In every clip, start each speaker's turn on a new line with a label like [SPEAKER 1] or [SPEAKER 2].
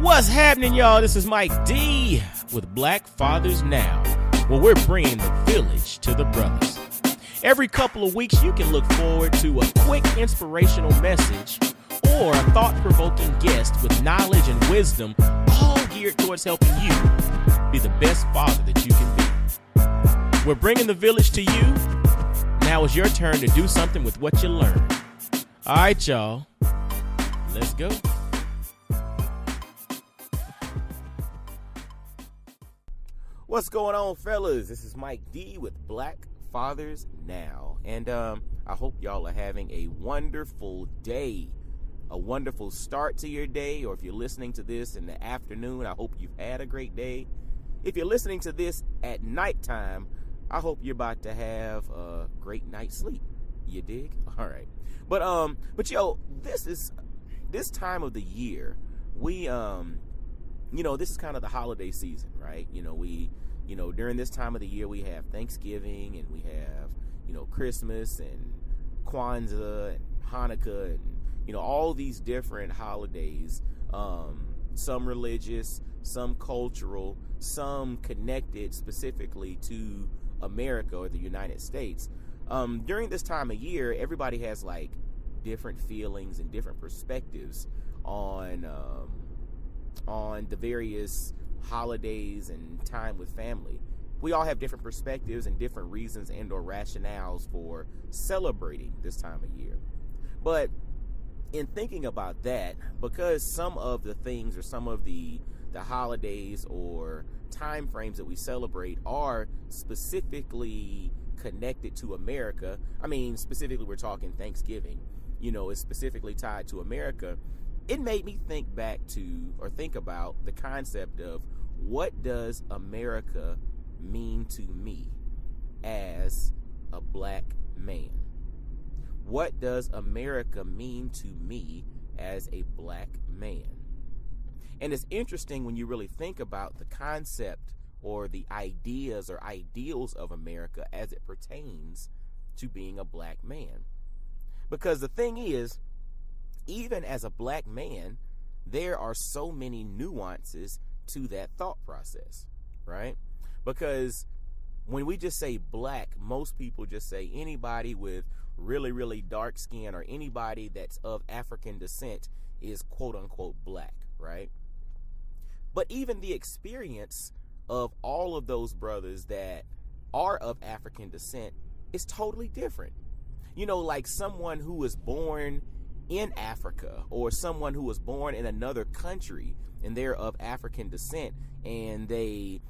[SPEAKER 1] What's happening, y'all? This is Mike D with Black Fathers Now, where we're bringing the village to the brothers. Every couple of weeks, you can look forward to a quick inspirational message or a thought-provoking guest with knowledge and wisdom, all geared towards helping you be the best father that you can be. We're bringing the village to you. Now it's your turn to do something with what you learned. All right, y'all. Let's go. What's going on, fellas? This is Mike D with Black Fathers Now. And I hope y'all are having a wonderful day, a wonderful start to your day. Or if you're listening to this in the afternoon, I hope you've had a great day. If you're listening to this at nighttime, I hope you're about to have a great night's sleep. You dig? All right. But yo, this time of the year, we this is kind of the holiday season, right? During this time of the year, we have Thanksgiving and we have, Christmas and Kwanzaa and Hanukkah and, all these different holidays, some religious, some cultural, some connected specifically to America or the United States. During this time of year, everybody has like different feelings and different perspectives on the various holidays and time with family. We all have different perspectives and different reasons and or rationales for celebrating this time of year. But in thinking about that, because some of the things or some of the holidays or time frames that we celebrate are specifically connected to America. I mean, specifically we're talking Thanksgiving, it's specifically tied to America. It made me think about the concept of what does America mean to me as a black man? What does America mean to me as a black man? And it's interesting when you really think about the concept or the ideas or ideals of America as it pertains to being a black man. Because the thing is, even as a black man, there are so many nuances to that thought process, right? Because when we just say black, most people just say anybody with really, really dark skin or anybody that's of African descent is quote unquote black, right? But even the experience of all of those brothers that are of African descent is totally different. Like someone who was born in Africa or someone who was born in another country and they're of African descent and they,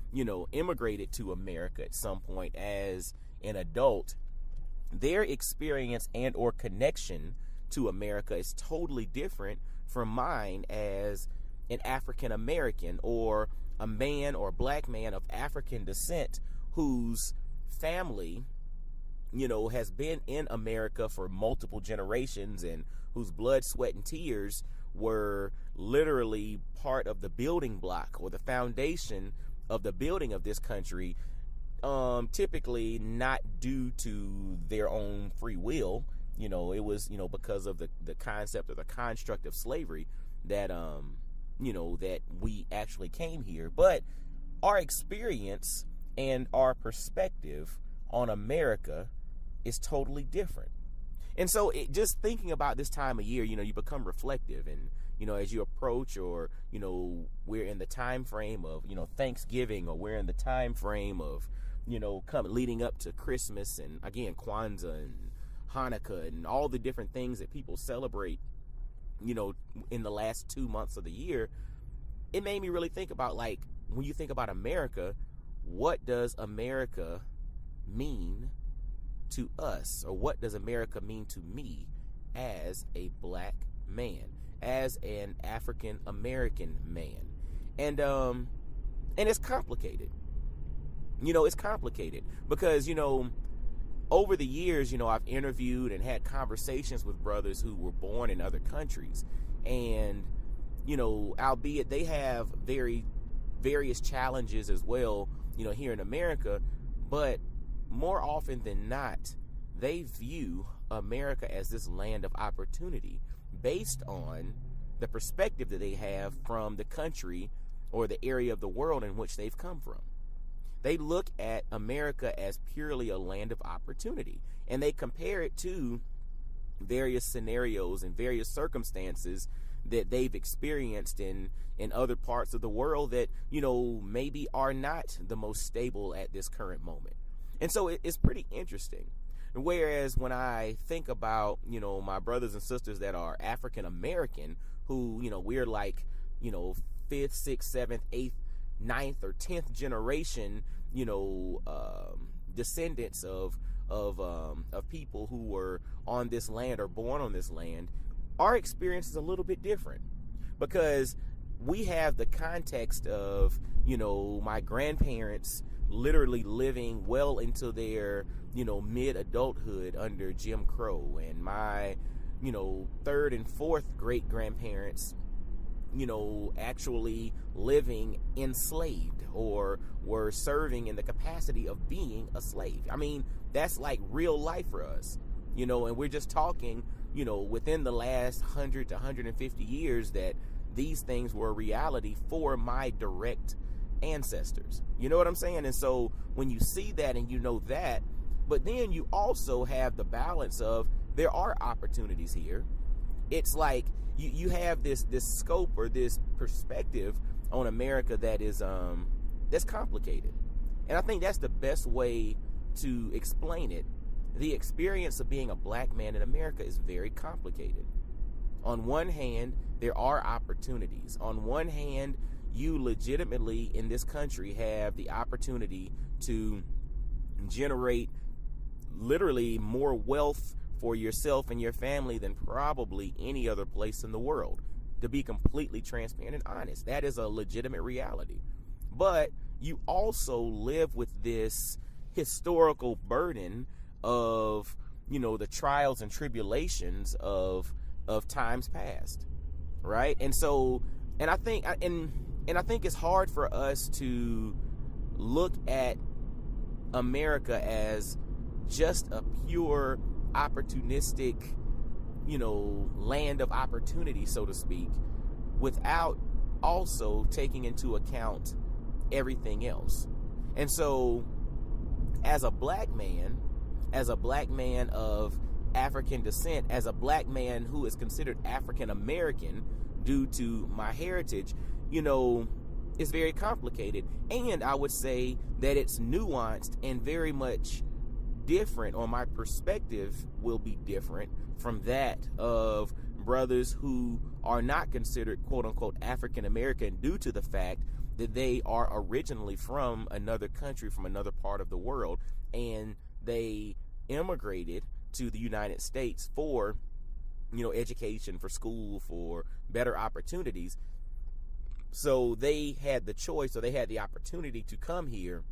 [SPEAKER 1] immigrated to America at some point as an adult, their experience and or connection to America is totally different from mine as an African American or a man or black man of African descent whose family, has been in America for multiple generations and whose blood, sweat, and tears were literally part of the building block or the foundation of the building of this country, typically not due to their own free will. It was, because of the concept or the construct of slavery that, that we actually came here. But our experience and our perspective on America is totally different. And so just thinking about this time of year, you become reflective and, as you approach or, we're in the time frame of, Thanksgiving or we're in the time frame of, leading up to Christmas and again, Kwanzaa and Hanukkah and all the different things that people celebrate, in the last 2 months of the year. It made me really think about, like, when you think about America, what does America mean to us, or what does America mean to me as a black man, as an African American man? And it's complicated. It's complicated because, over the years, I've interviewed and had conversations with brothers who were born in other countries, and, albeit they have various challenges as well, here in America, but more often than not, they view America as this land of opportunity based on the perspective that they have from the country or the area of the world in which they've come from. They look at America as purely a land of opportunity, and they compare it to various scenarios and various circumstances that they've experienced in other parts of the world that, maybe are not the most stable at this current moment. And so it's pretty interesting. Whereas when I think about, my brothers and sisters that are African American, who, we're like, 5th, 6th, 7th, 8th, 9th, or 10th generation, descendants of people who were on this land or born on this land, our experience is a little bit different because we have the context of, my grandparents literally living well into their, mid-adulthood under Jim Crow, and my, third and fourth great grandparents, actually living enslaved or were serving in the capacity of being a slave. I mean, that's like real life for us, and we're just talking, within the last 100 to 150 years that these things were a reality for my direct ancestors. You know what I'm saying? And so when you see that and that, but then you also have the balance of there are opportunities here. It's like you have this scope or this perspective on America that is that's complicated. And I think that's the best way to explain it. The experience of being a black man in America is very complicated. On one hand, there are opportunities. On one hand, you legitimately in this country have the opportunity to generate literally more wealth for yourself and your family than probably any other place in the world. To be completely transparent and honest, that is a legitimate reality. But you also live with this historical burden of, the trials and tribulations of times past, right? And so, and I think it's hard for us to look at America as just a pure opportunistic, land of opportunity, so to speak, without also taking into account everything else. And so as a black man of African descent, as a black man who is considered African American due to my heritage, it's very complicated. And I would say that it's nuanced and very much different, or my perspective will be different from that of brothers who are not considered quote unquote African American due to the fact that they are originally from another country, from another part of the world, and they immigrated to the United States for, education, for school, for better opportunities. So they had the choice, or they had the opportunity to come here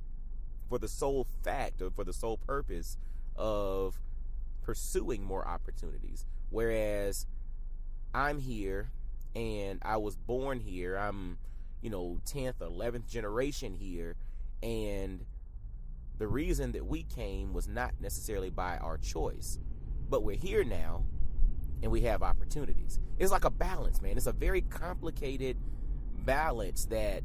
[SPEAKER 1] for the sole fact, or for the sole purpose of pursuing more opportunities. Whereas I'm here and I was born here. I'm, 10th, 11th generation here. And the reason that we came was not necessarily by our choice, but we're here now and we have opportunities. It's like a balance, man. It's a very complicated balance that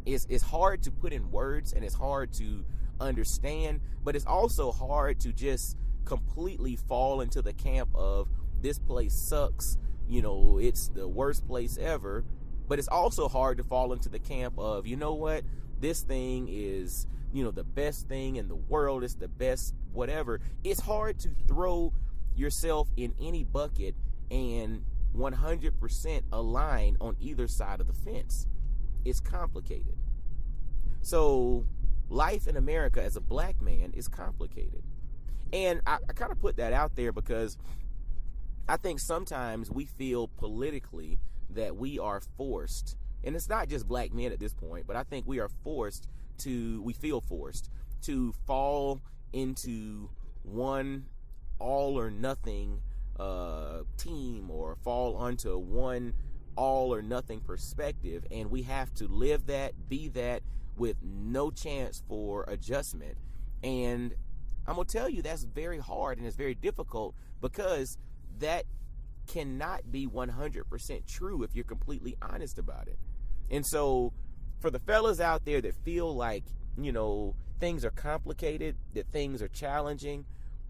[SPEAKER 1] is hard to put in words, and it's hard to understand, but it's also hard to just completely fall into the camp of this place sucks, it's the worst place ever. But it's also hard to fall into the camp of, what, this thing is, the best thing in the world, it's the best whatever. It's hard to throw yourself in any bucket and 100% align on either side of the fence. It's complicated. So life in America as a black man is complicated. And I kind of put that out there because I think sometimes we feel politically that we are forced, and it's not just black men at this point, but I think we feel forced to fall into one all or nothing team, or fall onto one all or nothing perspective, and we have to live that, be that, with no chance for adjustment. And I'm gonna tell you that's very hard and it's very difficult, because that cannot be 100% true if you're completely honest about it. And so for the fellas out there that feel like, things are complicated, that things are challenging,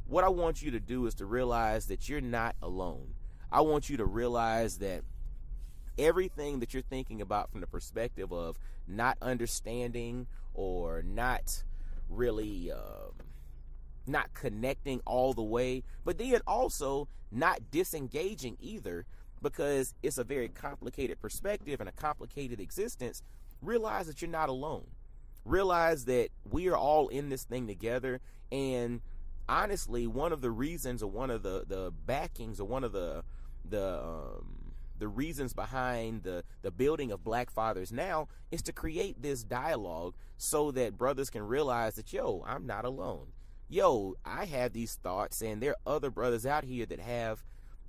[SPEAKER 1] what I want you to do is to realize that you're not alone. I want you to realize that everything that you're thinking about from the perspective of not understanding or not really not connecting all the way, but then also not disengaging either, because it's a very complicated perspective and a complicated existence. Realize that you're not alone. Realize that we are all in this thing together. And honestly, one of the reasons, or one of the backings, or one of the reasons behind the building of Black Fathers Now is to create this dialogue so that brothers can realize that, I'm not alone. I have these thoughts, and there are other brothers out here that have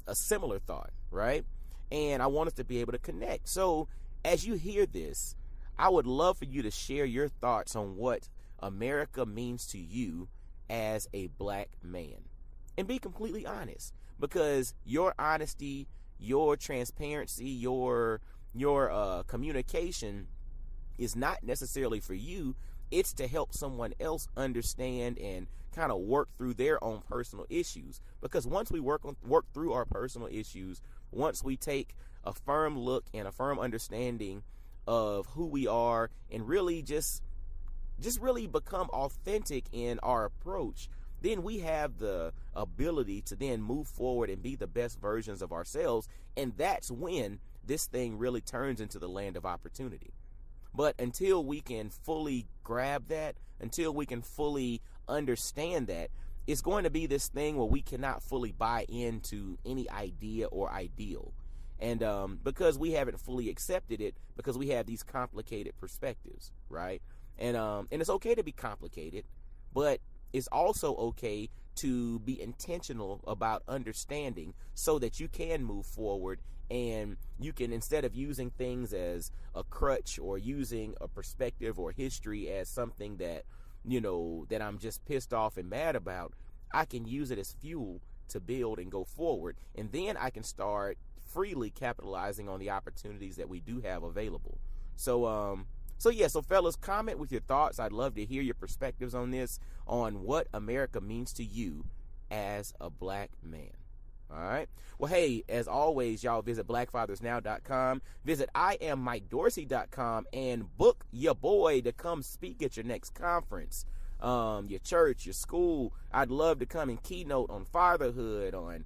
[SPEAKER 1] a similar thought, right? And I want us to be able to connect. So as you hear this, I would love for you to share your thoughts on what America means to you as a black man, and be completely honest, because your honesty, your transparency, your communication is not necessarily for you. It's to help someone else understand and kind of work through their own personal issues. Because once we work through our personal issues, once we take a firm look and a firm understanding of who we are, and really just really become authentic in our approach, then we have the ability to then move forward and be the best versions of ourselves. And that's when this thing really turns into the land of opportunity. But until we can fully grab that, until we can fully understand that, it's going to be this thing where we cannot fully buy into any idea or ideal. And because we haven't fully accepted it, because we have these complicated perspectives, right? And it's okay to be complicated, but it's also okay to be intentional about understanding so that you can move forward, and you can, instead of using things as a crutch or using a perspective or history as something that, that I'm just pissed off and mad about, I can use it as fuel to build and go forward. And then I can start freely capitalizing on the opportunities that we do have available. So fellas, comment with your thoughts. I'd love to hear your perspectives on this, on what America means to you as a black man. All right. Well, hey, as always, y'all visit blackfathersnow.com, visit IamMikeDorsey.com, and book your boy to come speak at your next conference, your church, your school. I'd love to come and keynote on fatherhood, on,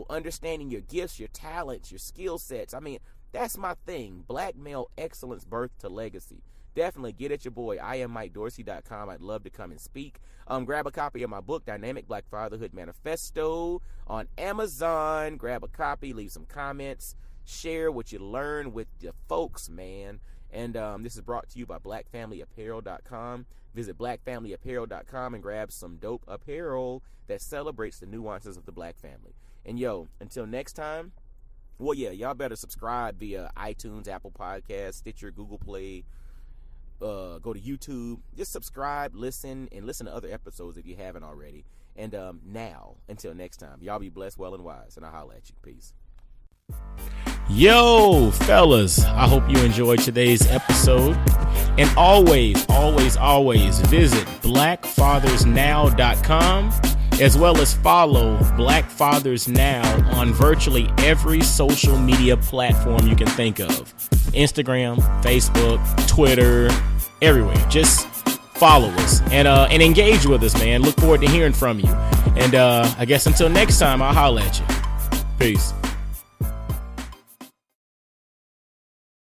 [SPEAKER 1] understanding your gifts, your talents, your skill sets. I mean, that's my thing. Black male excellence, birth to legacy. Definitely get at your boy, IamMikeDorsey.com. I'd love to come and speak. Grab a copy of my book, Dynamic Black Fatherhood Manifesto, on Amazon. Grab a copy, leave some comments, share what you learn with your folks, man. And this is brought to you by BlackFamilyApparel.com. Visit BlackFamilyApparel.com and grab some dope apparel that celebrates the nuances of the black family. And until next time, y'all better subscribe via iTunes, Apple Podcasts, Stitcher, Google Play. Go to YouTube. Just subscribe, listen to other episodes if you haven't already. And now, until next time, y'all be blessed, well, and wise. And I'll holler at you. Peace.
[SPEAKER 2] Yo, fellas, I hope you enjoyed today's episode. And always visit blackfathersnow.com, as well as follow Black Fathers Now on virtually every social media platform you can think of. Instagram, Facebook, Twitter, everywhere. Just follow us and engage with us, man. Look forward to hearing from you. And I guess until next time, I'll holler at you. Peace.